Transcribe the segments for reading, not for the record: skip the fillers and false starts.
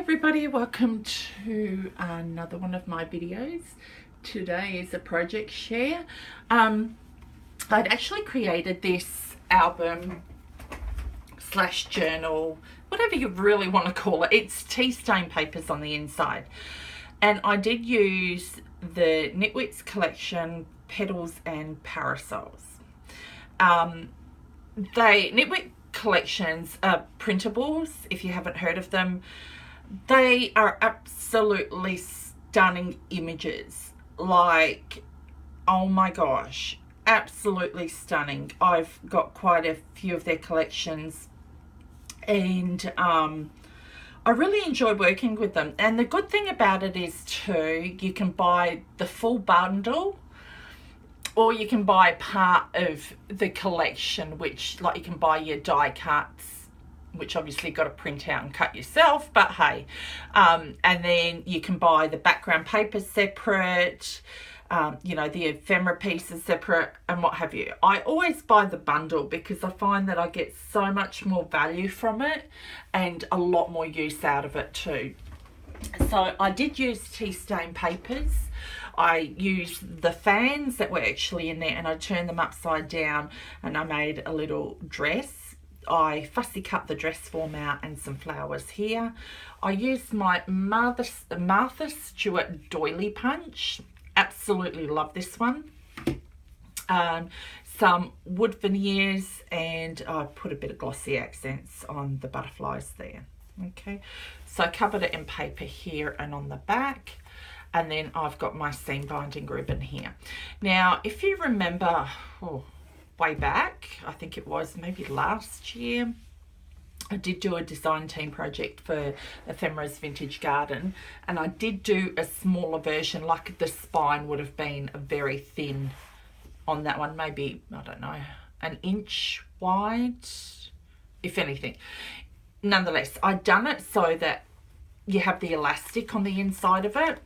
everybody, welcome to another one of my videos. Today is a project share. I'd actually created this album slash journal, whatever you really want to call it. It's tea stain papers on the inside, and I did use the Nitwit's collection, Petals and Parasoles. Nitwit collections are printables. If you haven't heard of them, they are absolutely stunning images. Like, oh my gosh, absolutely stunning. I've got quite a few of their collections, and I really enjoy working with them. And the good thing about it is too, you can buy the full bundle, or you can buy part of the collection, which, like, you can buy your die cuts, which obviously you've got to print out and cut yourself, but hey. And then you can buy the background paper separate, the ephemera pieces separate, and what have you. I always buy the bundle because I find that I get so much more value from it and a lot more use out of it too. So I did use tea stain papers. I used the fans that were actually in there, and I turned them upside down and I made a little dress. I fussy cut the dress form out and some flowers here. I used my Martha Stewart doily punch. Absolutely love this one. Some wood veneers, and I put a bit of glossy accents on the butterflies there. Okay, so I covered it in paper here and on the back. And then I've got my seam binding ribbon here. Now, if you remember, way back, I think it was maybe last year, I did do a design team project for Ephemera's Vintage Garden, and I did do a smaller version, like the spine would have been very thin on that one, maybe, I don't know, an inch wide, if anything. Nonetheless, I'd done it so that you have the elastic on the inside of it.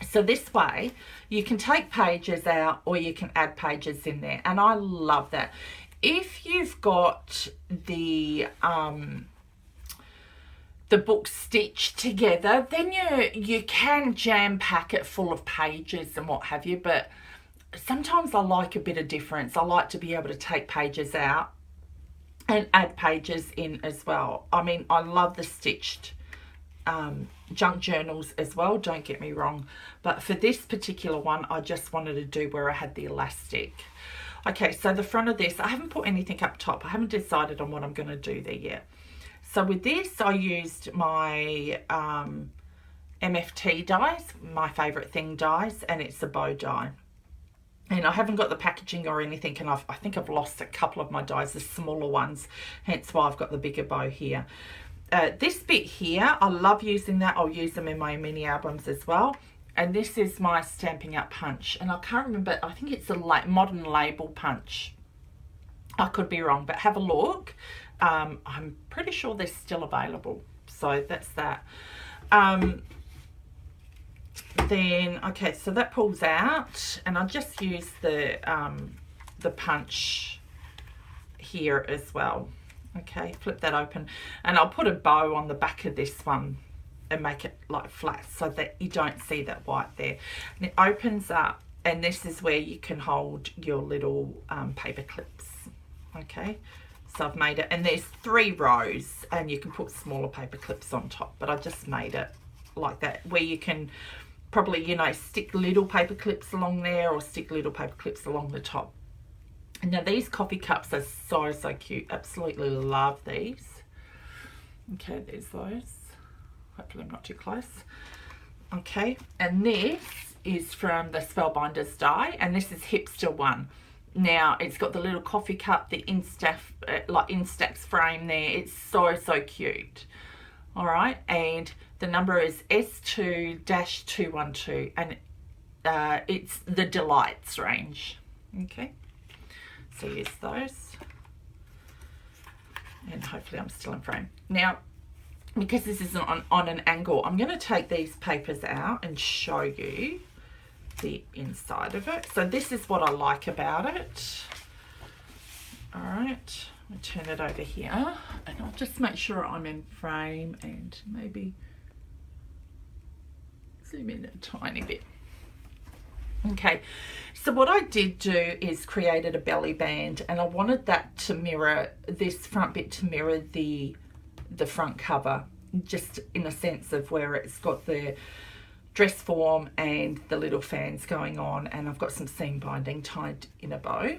So this way you can take pages out, or you can add pages in there, and I love that. If you've got the book stitched together, then you can jam pack it full of pages and what have you, but sometimes I like a bit of difference. I like to be able to take pages out and add pages in as well. I mean, I love the stitched junk journals as well, don't get me wrong, but for this particular one I just wanted to do where I had the elastic. Okay, so the front of this, I haven't put anything up top. I haven't decided on what I'm going to do there yet. So with this I used my MFT dies, my favourite thing dies, and it's a bow die. And I haven't got the packaging or anything, and I think I've lost a couple of my dies, the smaller ones, hence why I've got the bigger bow here. This bit here, I love using that. I'll use them in my mini albums as well. And this is my Stampin' Up punch. And I can't remember, I think it's a modern label punch. I could be wrong, but have a look. I'm pretty sure they're still available. So that's that. Then, okay, so that pulls out. And I just use the punch here as well. Okay, flip that open, and I'll put a bow on the back of this one and make it like flat so that you don't see that white there. And it opens up, and this is where you can hold your little paper clips. Okay, so I've made it, and there's 3 rows, and you can put smaller paper clips on top, but I just made it like that, where you can probably, stick little paper clips along there, or stick little paper clips along the top. Now these coffee cups are so cute. Absolutely love these. Okay, there's those. Hopefully I'm not too close. Okay, and this is from the Spellbinders die, and this is Hipster 1. Now it's got the little coffee cup, the Instax frame there. It's so cute. All right, and the number is S2-212, and it's the Delights range. Okay. So use those, and hopefully I'm still in frame. Now, because this isn't on an angle, I'm going to take these papers out and show you the inside of it. So this is what I like about it. All right, I'll turn it over here, and I'll just make sure I'm in frame, and maybe zoom in a tiny bit. Okay, so what I did do is created a belly band, and I wanted that to mirror, this front bit to mirror the front cover, just in a sense of where it's got the dress form and the little fans going on, and I've got some seam binding tied in a bow,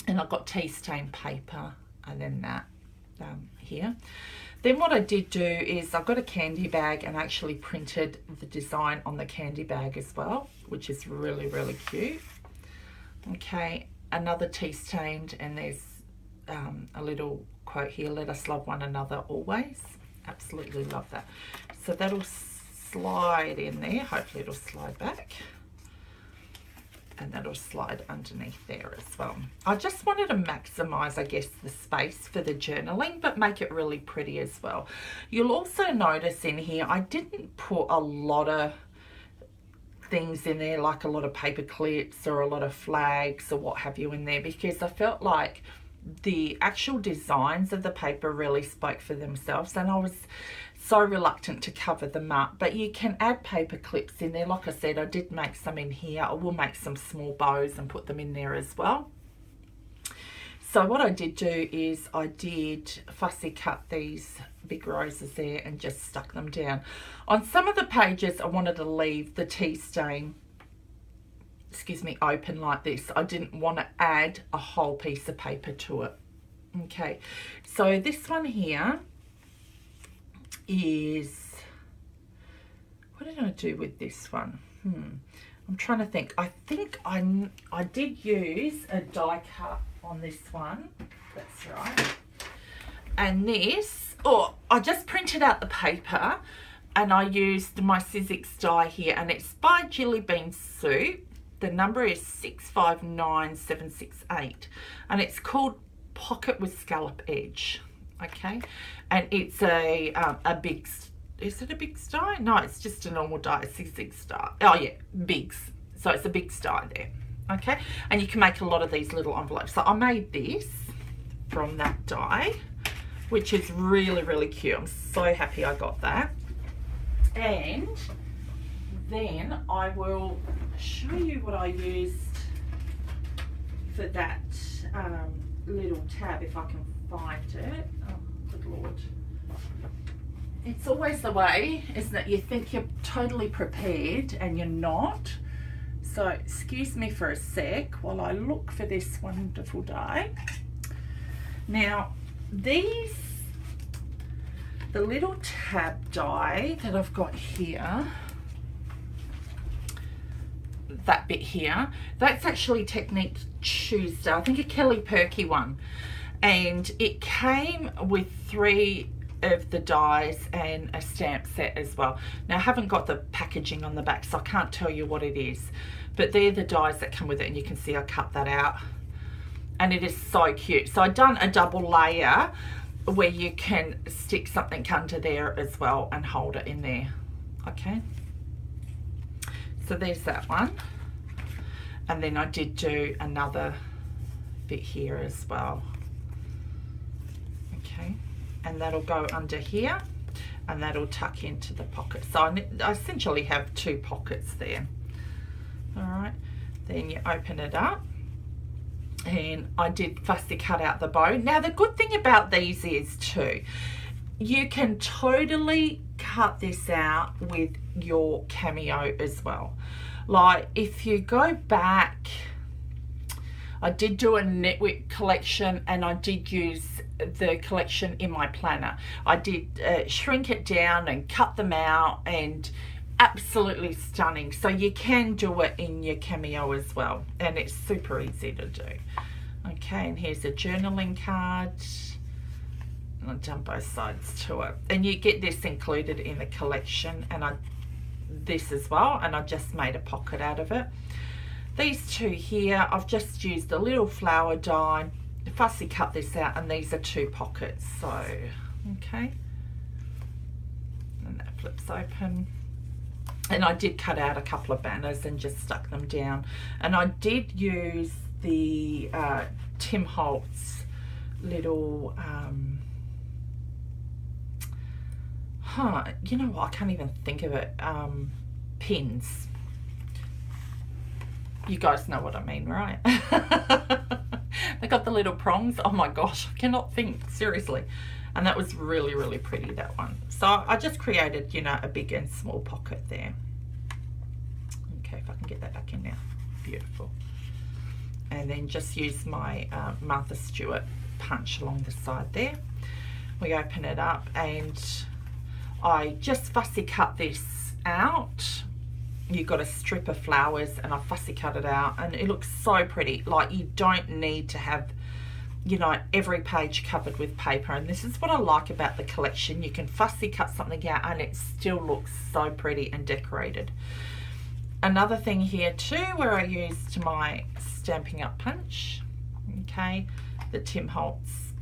and I've got tea stain paper and then that here. Then what I did do is I've got a candy bag and actually printed the design on the candy bag as well, which is really, really cute. Okay, another tea stained, and there's a little quote here, let us love one another always. Absolutely love that. So that'll slide in there, hopefully it'll slide back, and that'll slide underneath there as well. I just wanted to maximize, I guess, the space for the journaling, but make it really pretty as well. You'll also notice in here I didn't put a lot of things in there, like a lot of paper clips or a lot of flags or what have you in there, because I felt like the actual designs of the paper really spoke for themselves, and I was so reluctant to cover them up. But you can add paper clips in there. Like I said, I did make some in here. I will make some small bows and put them in there as well. So what I did do is I did fussy cut these big roses there and just stuck them down. On some of the pages I wanted to leave the tea stain, excuse me, open like this. I didn't want to add a whole piece of paper to it. Okay, so this one here is, what did I do with this one? I'm trying to think. I think I did use a die cut on this one. That's right. And this, I just printed out the paper and I used my Sizzix die here, and it's by Jilly Bean Soup. The number is 659768, and it's called Pocket with Scallop Edge. Okay, and it's a big, is it a big die? No, it's just a normal die, a Sizzix die. Oh yeah, bigs. So it's a big die there. Okay, and you can make a lot of these little envelopes. So I made this from that die, which is really, really cute. I'm so happy I got that. And then I will show you what I used for that little tab, if I can find it. Oh, good Lord. It's always the way, isn't it? You think you're totally prepared and you're not. So excuse me for a sec while I look for this wonderful die. Now, these, the little tab die that I've got here, that bit here, that's actually Technique Tuesday, I think a Kelly Perky one, and it came with 3 of the dies and a stamp set as well. Now I haven't got the packaging on the back, so I can't tell you what it is, but they're the dies that come with it, and you can see I cut that out, and it is so cute. So I've done a double layer where you can stick something under there as well and hold it in there. Okay, so there's that one, and then I did do another bit here as well. Okay, and that'll go under here, and that'll tuck into the pocket. So I essentially have 2 pockets there. All right, then you open it up, and I did fussy cut out the bow. Now the good thing about these is too, you can totally cut this out with your cameo as well. Like if you go back, I did do a Nitwit collection, and I did use the collection in my planner. I did shrink it down and cut them out, and absolutely stunning. So you can do it in your cameo as well, and it's super easy to do. Okay, and here's a journaling card, and I've done both sides to it, and you get this included in the collection, and this as well, and I just made a pocket out of it. These 2 here, I've just used a little flower die, fussy cut this out, and these are 2 pockets. So okay, and that flips open, and I did cut out a couple of banners and just stuck them down, and I did use the Tim Holtz little you know what, I can't even think of it, pins. You guys know what I mean, right? They got the little prongs. Oh my gosh, I cannot think, seriously. And that was really, really pretty, that one. So I just created, you know, a big and small pocket there. Okay, if I can get that back in now. Beautiful. And then just use my Martha Stewart punch along the side there. We open it up and I just fussy cut this out. You've got a strip of flowers and I fussy cut it out and it looks so pretty. Like, you don't need to have, you know, every page covered with paper, and this is what I like about the collection. You can fussy cut something out and it still looks so pretty and decorated. Another thing here too, where I used my Stampin' Up punch, okay, the Tim Holtz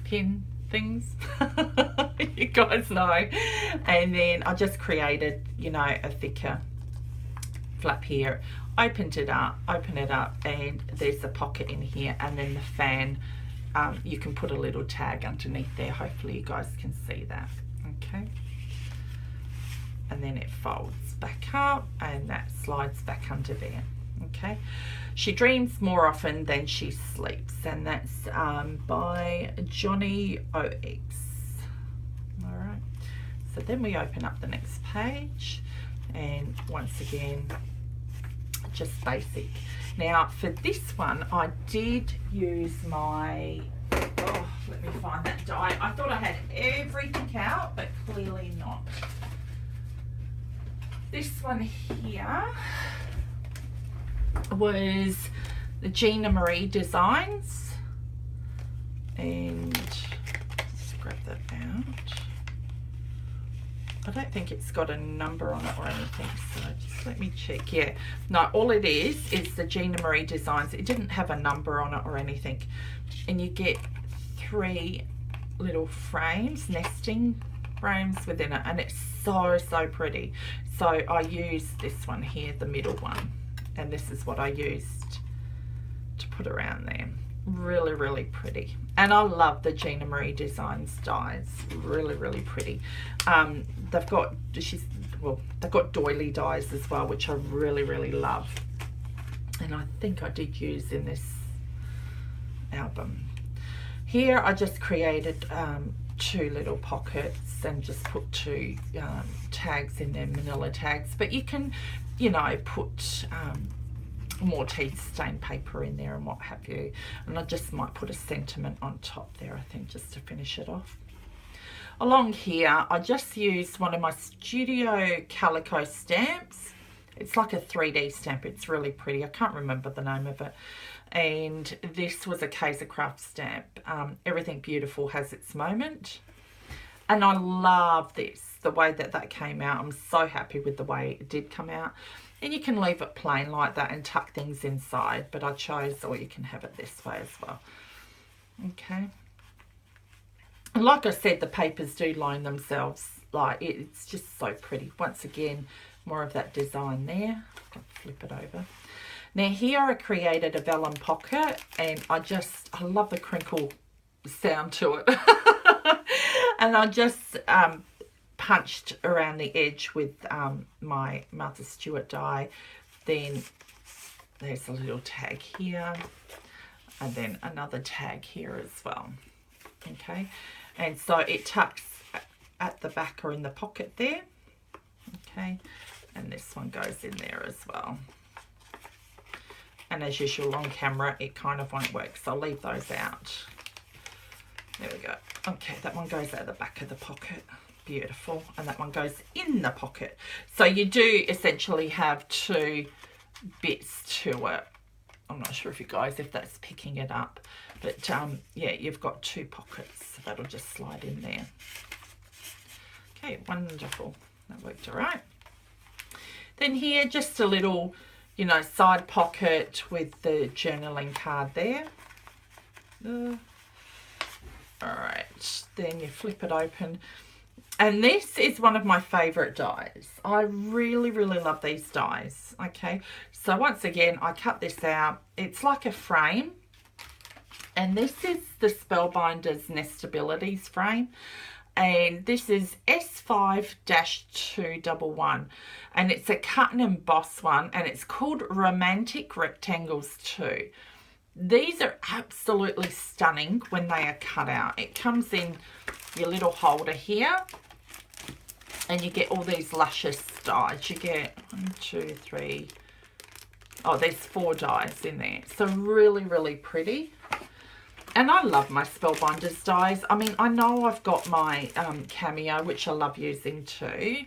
pin things, you guys know, and then I just created, you know, a thicker flap here. Open it up, and there's a pocket in here, and then the fan, you can put a little tag underneath there. Hopefully you guys can see that. Okay, and then it folds back up and that slides back under there. Okay, She Dreams More Often Than She Sleeps, and that's by Johnny OX. All right, so then we open up the next page, and once again, just basic. Now for this one, I did use my, oh, let me find that die. I thought I had everything out, but clearly not. This one here was the Gina Marie Designs, and just grab that out. I don't think it's got a number on it or anything, so just let me check. Yeah, no, all it is the Gina Marie Designs. It didn't have a number on it or anything. And you get 3 little frames, nesting frames within it, and it's so pretty. So I used this one here, the middle one, and this is what I used to put around there. Really pretty, and I love the Gina Marie Designs dies. Really pretty. They've got they've got doily dies as well, which I really love, and I think I did use in this album. Here I just created 2 little pockets and just put 2 tags in there, manila tags, but you can, you know, put more tea stain paper in there and what have you, and I just might put a sentiment on top there, I think, just to finish it off. Along here I just used one of my Studio Calico stamps. It's like a 3D stamp. It's really pretty. I can't remember the name of it. And this was a Kaiser Craft stamp. Everything Beautiful Has Its Moment, and I love this, the way that came out. I'm so happy with the way it did come out. And you can leave it plain like that and tuck things inside, but I chose, or you can have it this way as well. Okay, and like I said, the papers do line themselves. Like, it's just so pretty. Once again, more of that design there. I can flip it over. Now here I created a vellum pocket, and I love the crinkle sound to it. And I just punched around the edge with my Martha Stewart die. Then there's a little tag here, and then another tag here as well. Okay, and so it tucks at the back or in the pocket there. Okay, and this one goes in there as well. And as usual on camera, it kind of won't work, so I'll leave those out. There we go. Okay, that one goes out the back of the pocket. Beautiful. And that one goes in the pocket. So you do essentially have 2 bits to it. I'm not sure if that's picking it up, but yeah, you've got 2 pockets, so that'll just slide in there. Okay, wonderful. That worked all right. Then here, just a little, you know, side pocket with the journaling card there. All right, then you flip it open. And this is one of my favorite dies. I really love these dies. Okay, so once again, I cut this out. It's like a frame, and this is the Spellbinders Nestabilities frame. and this is S5-211, and it's a cut and emboss one, and it's called Romantic Rectangles 2. These are absolutely stunning when they are cut out. It comes in your little holder here, and you get all these luscious dies. You get 1, 2, 3, oh, there's 4 dies in there. So really, really pretty. And I love my Spellbinders dies. I mean, I know I've got my Cameo, which I love using too.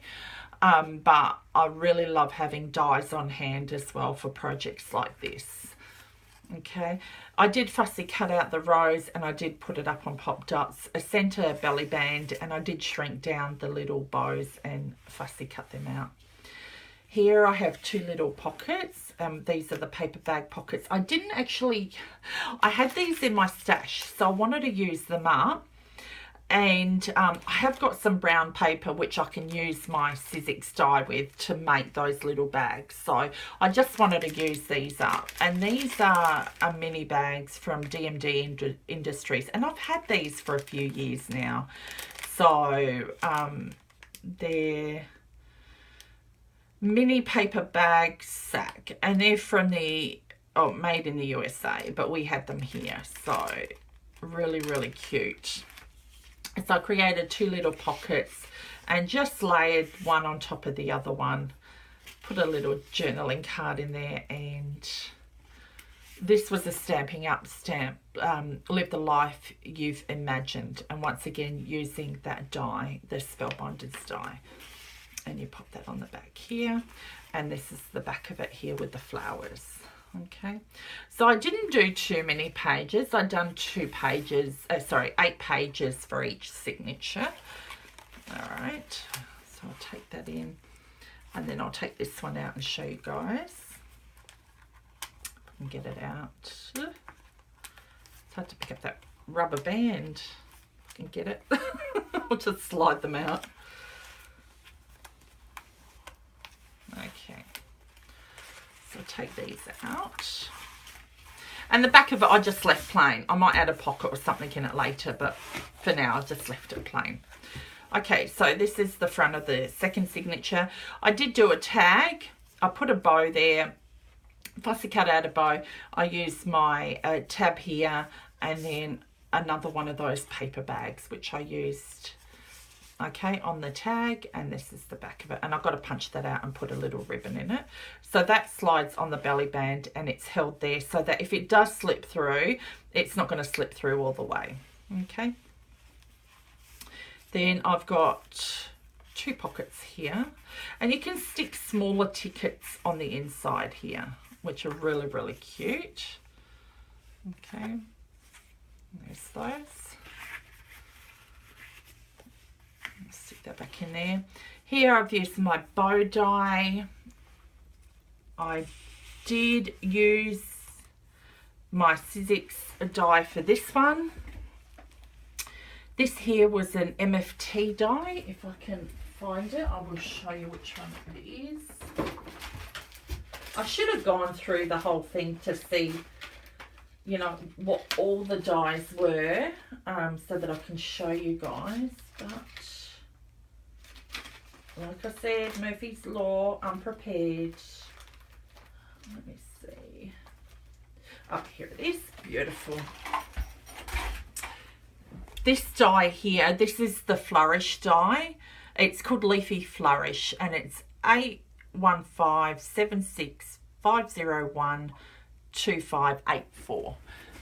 But I really love having dies on hand as well for projects like this. Okay, I did fussy cut out the rose, and I did put it up on pop dots, a centre belly band, and I did shrink down the little bows and fussy cut them out. Here I have 2 little pockets. These are the paper bag pockets. I didn't actually, I had these in my stash, so I wanted to use them up. And I have got some brown paper which I can use my Sizzix die with to make those little bags. So I just wanted to use these up. And these are mini bags from DMD Industries. And I've had these for a few years now. So they're mini paper bag sack, and they're from the made in the USA, but we had them here. So really, really cute. So I created 2 little pockets and just layered one on top of the other one, put a little journaling card in there, and this was a Stamping Up stamp, live the life you've imagined, and once again using that die, the Spellbinders die. And you pop that on the back here, and this is the back of it here with the flowers. Okay, so I didn't do too many pages. I've done 8 pages for each signature. All right, so I'll take that in, and then I'll take this one out and show you guys. And get it out. It's hard to pick up that rubber band. I can get it. I'll just slide them out. Okay, so take these out, and the back of it I just left plain. I might add a pocket or something in it later, but for now I just left it plain. Okay, so this is the front of the second signature. I did do a tag. I put a bow there, fussy cut out a bow. I used my tab here, and then another one of those paper bags which I used, okay, on the tag, and this is the back of it, and I've got to punch that out and put a little ribbon in it. So that slides on the belly band, and it's held there so that if it does slip through, it's not going to slip through all the way. Okay, then I've got 2 pockets here, and you can stick smaller tickets on the inside here, which are really, really cute. Okay, there's those. Stick that back in there. Here I've used my bow die. I did use my Sizzix die for this one. This here was an MFT die. If I can find it, I will show you which one it is. I should have gone through the whole thing to see, you know, what all the dies were, so that I can show you guys, but like I said, Murphy's Law, unprepared. Let me see. Oh, here it is. Beautiful. This die here, this is the Flourish die. It's called Leafy Flourish, and it's 815765012584.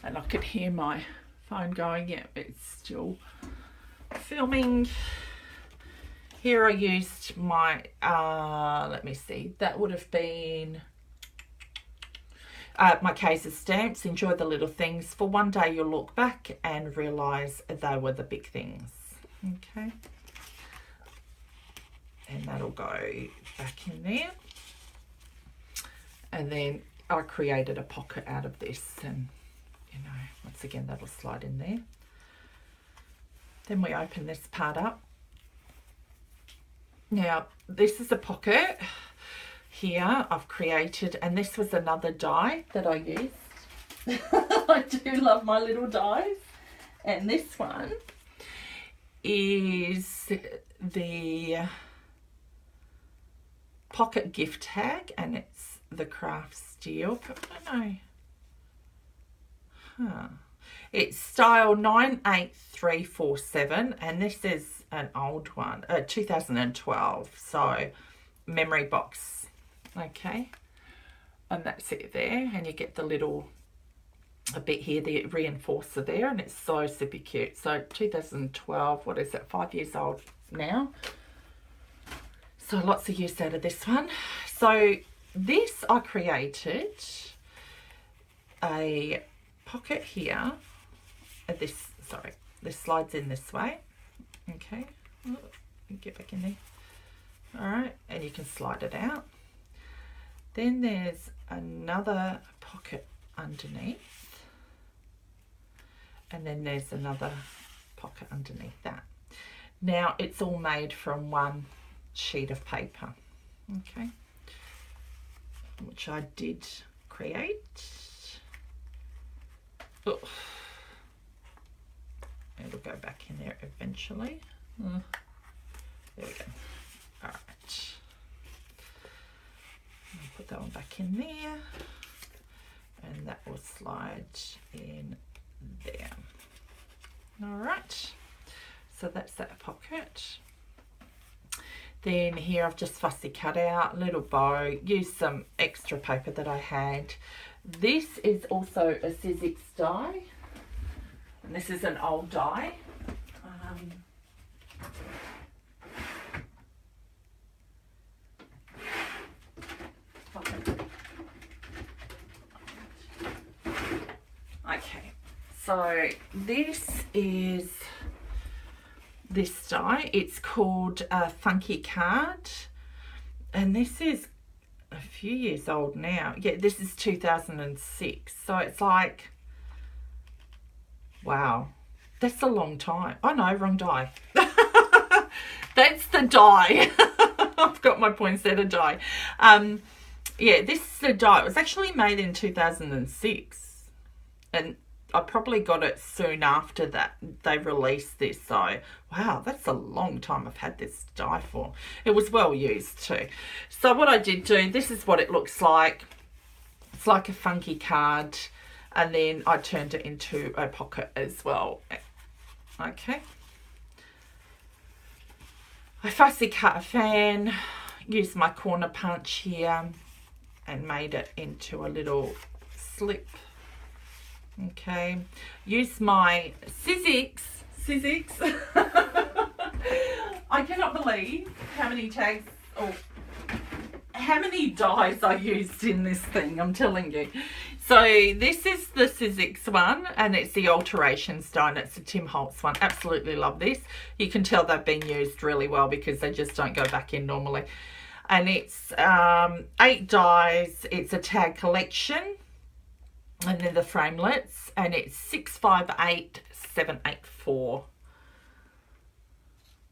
And I could hear my phone going, yeah, it's still filming. Here I used my, let me see, that would have been my Kaiser stamps. Enjoy the little things. For one day you'll look back and realise they were the big things. Okay. And that'll go back in there. And then I created a pocket out of this, and, you know, once again, that'll slide in there. Then we open this part up. Now, this is a pocket here I've created, and this was another die that I used. I do love my little dies. And this one is the pocket gift tag, and it's the craft steel, but I don't know. It's style 98347, and this is an old one, 2012, so memory box. Okay, and that's it there, and you get the little a bit here, the reinforcer there, and it's so super cute. So 2012, what is it, 5 years old now, so lots of use out of this one. So this, I created a pocket here. This slides in this way. Okay, get back in there. All right, and you can slide it out. Then there's another pocket underneath, and then there's another pocket underneath that. Now it's all made from one sheet of paper, okay, which I did create. Oh, it'll go back in there eventually. There we go. All right, I'll put that one back in there, and that will slide in there. All right, so that's that pocket. Then here I've just fussy cut out a little bow, used some extra paper that I had. This is also a Sizzix die, and this is an old die. Okay, so this is this die. It's called a Funky Card, and this is a few years old now. Yeah, this is 2006, so it's like, wow, that's a long time. Oh no, wrong die. That's the die. I've got my poinsettia die. Yeah, this is the die. It was actually made in 2006, and I probably got it soon after that they released this. So wow, that's a long time I've had this die for. It was well used too. So what I did do, this is what it looks like. It's like a funky card, and then I turned it into a pocket as well. Okay, I fussy cut a fan, used my corner punch here, and made it into a little slip. Okay, use my Sizzix. I cannot believe how many tags, or how many dies I used in this thing, I'm telling you. So this is the Sizzix one, and it's the Alterations die, and it's a Tim Holtz one. Absolutely love this. You can tell they've been used really well because they just don't go back in normally. And it's 8 dies. It's a tag collection, and then the framelets, and it's 658784.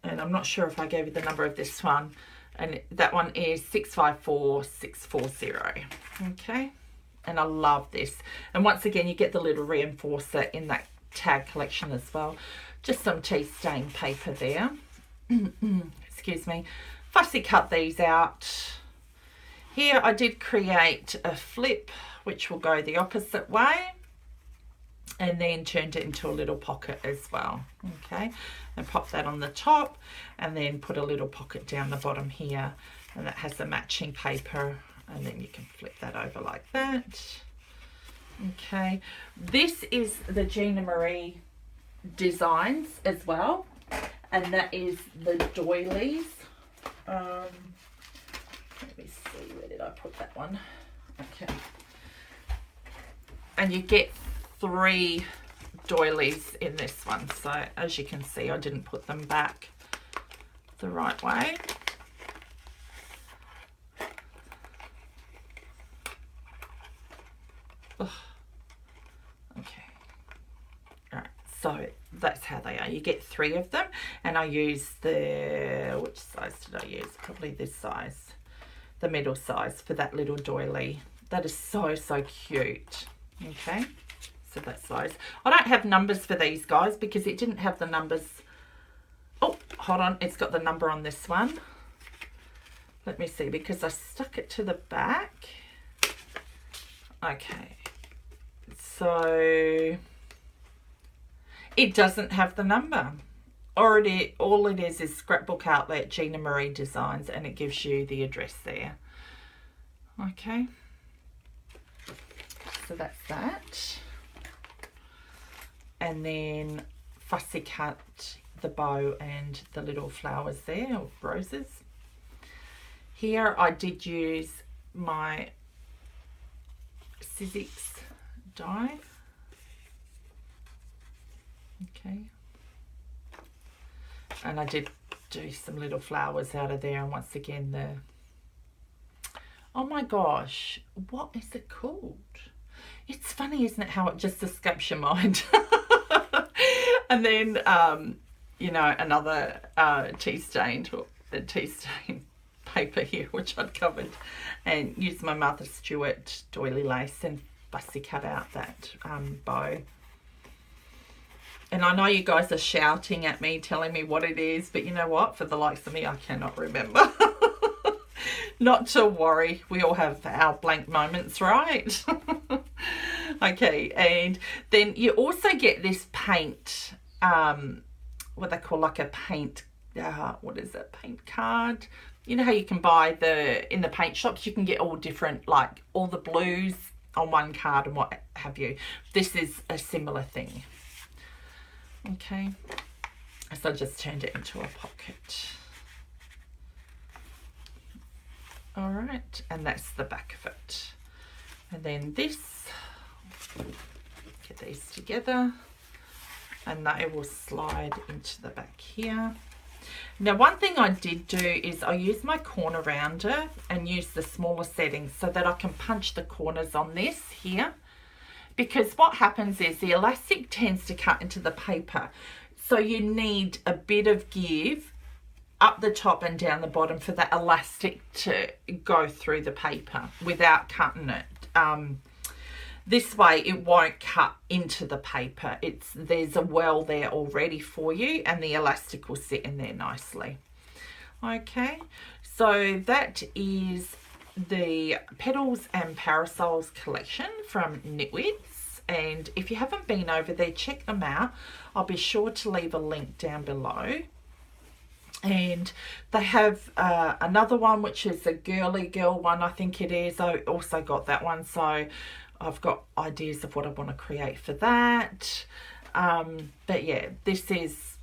And I'm not sure if I gave you the number of this one, and that one is 654640. Okay, and I love this. And once again, you get the little reinforcer in that tag collection as well. Just some tea stain paper there. Excuse me. Fussy cut these out. Here I did create a flip, which will go the opposite way, and then turned it into a little pocket as well. Okay, and pop that on the top, and then put a little pocket down the bottom here, and that has the matching paper, and then you can flip that over like that. Okay, this is the Gina Marie designs as well, and that is the doilies. Let me see, where did I put that one? Okay, and you get 3 doilies in this one. So as you can see, I didn't put them back the right way. Ugh. Okay, all right, so that's how they are. You get 3 of them, and I use the, which size did I use? Probably this size, the middle size, for that little doily. That is so cute. Okay, so that size. I don't have numbers for these guys because it didn't have the numbers hold on, it's got the number on this one. Let me see, because I stuck it to the back. Okay, so it doesn't have the number. All it is Scrapbook Outlet Gina Marie Designs, and it gives you the address there. Okay, so that's that. And then fussy cut the bow and the little flowers there, or roses. Here I did use my Sizzix die. Okay. And I did do some little flowers out of there, and once again oh my gosh, what is it called? It's funny, isn't it, how it just escapes your mind. And then you know, another tea stain paper here, which I'd covered, and used my Martha Stewart doily lace and fussy cut out that bow. And I know you guys are shouting at me, telling me what it is, but you know what? For the likes of me, I cannot remember. Not to worry. We all have our blank moments, right? Okay, and then you also get this paint, what they call like a paint, what is it? Paint card. You know how you can buy in the paint shops, you can get all different, like all the blues on one card and what have you. This is a similar thing. Okay, so I just turned it into a pocket. All right, and that's the back of it. And then this, get these together, and they will slide into the back here. Now, one thing I did do is I used my corner rounder and use the smaller settings so that I can punch the corners on this here. Because what happens is the elastic tends to cut into the paper. So you need a bit of give up the top and down the bottom for that elastic to go through the paper without cutting it. This way it won't cut into the paper. There's a well there already for you, and the elastic will sit in there nicely. Okay, so that is the Petals and Parasoles collection from Nitwit. And if you haven't been over there, check them out. I'll be sure to leave a link down below. And they have another one, which is a girly girl one, I think it is. I also got that one, so I've got ideas of what I want to create for that. But yeah, this is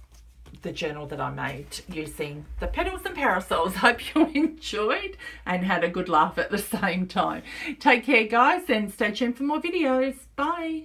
the journal that I made using the Petals and Parasoles. Hope you enjoyed and had a good laugh at the same time. Take care, guys, and stay tuned for more videos. Bye.